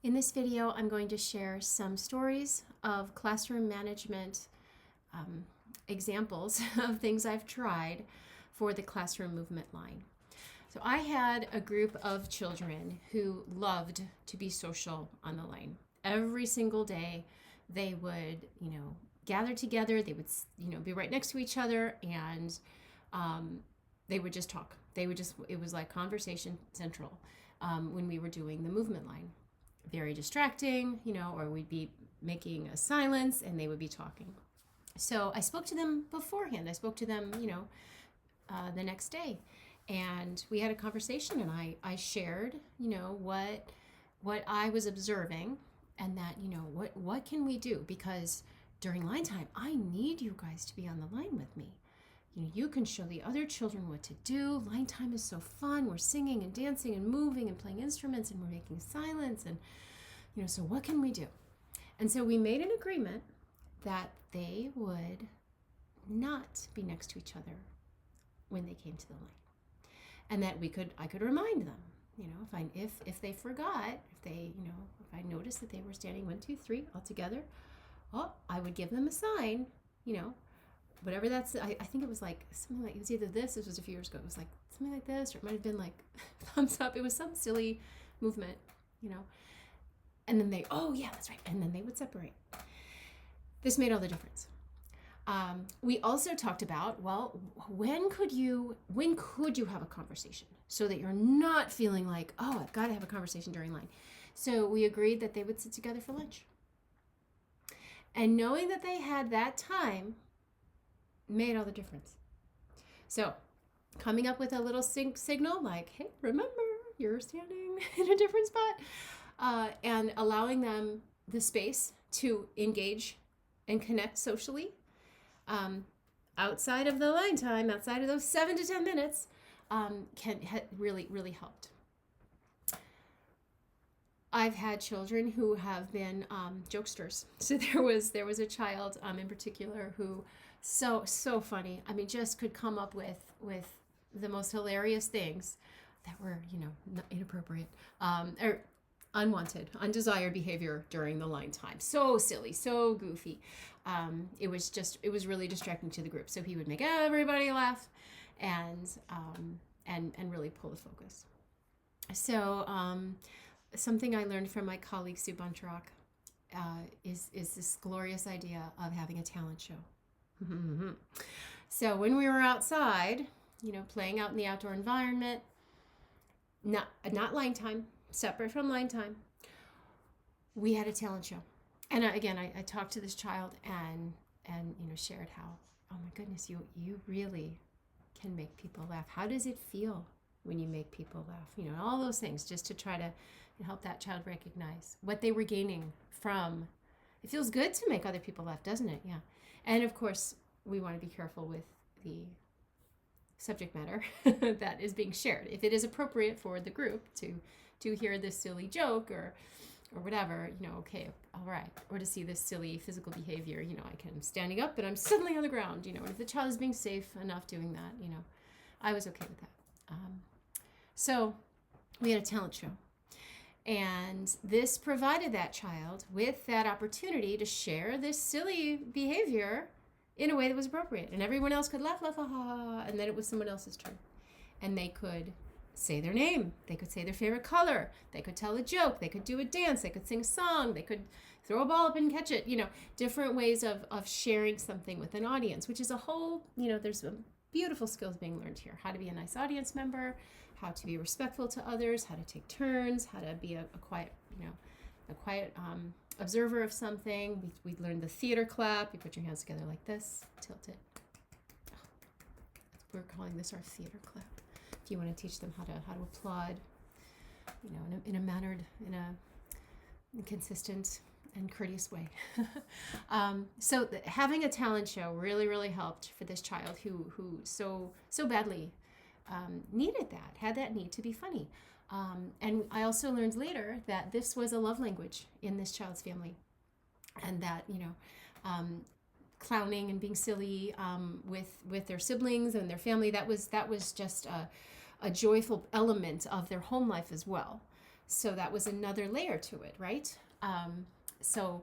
In this video, I'm going to share some stories of classroom management examples of things I've tried for the classroom movement line. So I had a group of children who loved to be social on the line. Every single day, they would, gather together. They would, be right next to each other, and they would just talk. It was like conversation central when we were doing the movement line. Very distracting, or we'd be making a silence and they would be talking. So I spoke to them beforehand. I spoke to them, the next day, and we had a conversation, and I shared, what I was observing, and that, what can we do? Because during line time, I need you guys to be on the line with me. You can show the other children what to do. Line time is so fun. We're singing and dancing and moving and playing instruments, and we're making silence, and so what can we do? And so we made an agreement that they would not be next to each other when they came to the line, and that I could remind them. If they forgot, if I noticed that they were standing 1, 2, 3 all together, I would give them a sign, whatever that's. I think it was like something like, it was either this was a few years ago, it was like something like this, or it might have been like thumbs up. It was some silly movement, and then oh yeah, that's right, and then they would separate. This made all the difference. We also talked about, when could you have a conversation so that you're not feeling like, I've got to have a conversation during line. So we agreed that they would sit together for lunch, and knowing that they had that time made all the difference. So coming up with a little signal like, hey, remember, you're standing in a different spot, and allowing them the space to engage and connect socially outside of the line time, outside of those 7 to 10 minutes, really, really helped. I've had children who have been jokesters. So there was a child in particular who so funny. I mean, just could come up with the most hilarious things that were, inappropriate or unwanted, undesired behavior during the line time. So silly, so goofy. It was really distracting to the group. So he would make everybody laugh and really pull the focus. So something I learned from my colleague Sue Buntrock is this glorious idea of having a talent show. So when we were outside, playing out in the outdoor environment, not line time, separate from line time, we had a talent show. And I talked to this child and shared how, oh my goodness, you really can make people laugh. How does it feel when you make people laugh? All those things, just to try to help that child recognize what they were gaining from. It feels good to make other people laugh, doesn't it? Yeah. And of course, we want to be careful with the subject matter that is being shared. If it is appropriate for the group to hear this silly joke or whatever, okay, all right. Or to see this silly physical behavior, I'm standing up and I'm suddenly on the ground, and if the child is being safe enough doing that, I was okay with that. So we had a talent show. And this provided that child with that opportunity to share this silly behavior in a way that was appropriate. And everyone else could laugh, ha, ha, and then it was someone else's turn. And they could say their name. They could say their favorite color. They could tell a joke. They could do a dance. They could sing a song. They could throw a ball up and catch it. Different ways of sharing something with an audience, which is a whole, there's some beautiful skills being learned here. How to be a nice audience member, how to be respectful to others, how to take turns, how to be a quiet, observer of something. We learned the theater clap. You put your hands together like this, tilt it. We're calling this our theater clap. If you want to teach them how to applaud, in a mannered, in a consistent and courteous way. So having a talent show really, really helped for this child who so badly needed that, had that need to be funny. And I also learned later that this was a love language in this child's family, and that, clowning and being silly with their siblings and their family, that was just a joyful element of their home life as well. So that was another layer to it, right? So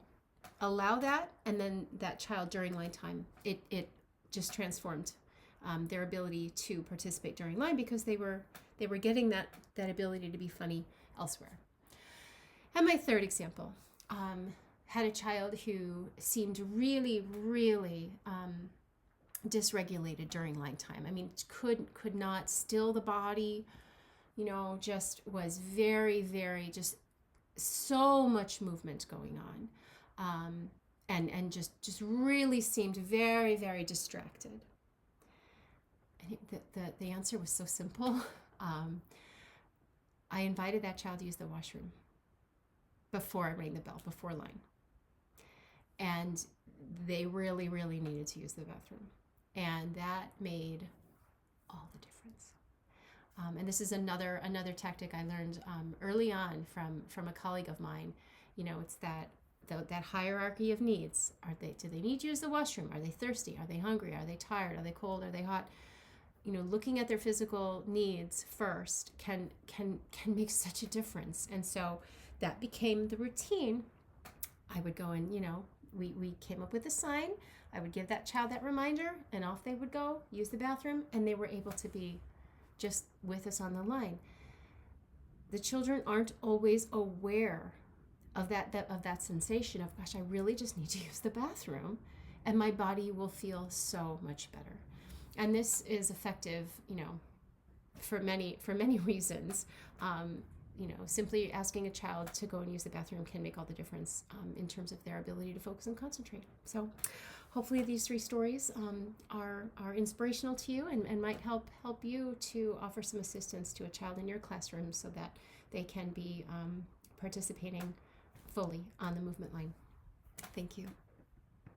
allow that, and then that child during line time, it just transformed their ability to participate during line, because they were getting that ability to be funny elsewhere. And my third example, had a child who seemed really, really dysregulated during line time. I mean, could not still the body, just was very, very, just so much movement going on, and just really seemed very, very distracted. And the answer was so simple. I invited that child to use the washroom before I rang the bell, before line. And they really, really needed to use the bathroom. And that made all the difference. And this is another tactic I learned early on from a colleague of mine. It's that hierarchy of needs. Do they need to use the washroom? Are they thirsty? Are they hungry? Are they tired? Are they cold? Are they hot? Looking at their physical needs first can make such a difference. And so that became the routine. I would go and, we came up with a sign. I would give that child that reminder, and off they would go, use the bathroom, and they were able to be just with us on the line. The children aren't always aware of that sensation of, gosh, I really just need to use the bathroom, and my body will feel so much better. And this is effective, for many reasons. Simply asking a child to go and use the bathroom can make all the difference in terms of their ability to focus and concentrate. So hopefully these 3 stories are inspirational to you, and might help you to offer some assistance to a child in your classroom so that they can be participating fully on the movement line. Thank you.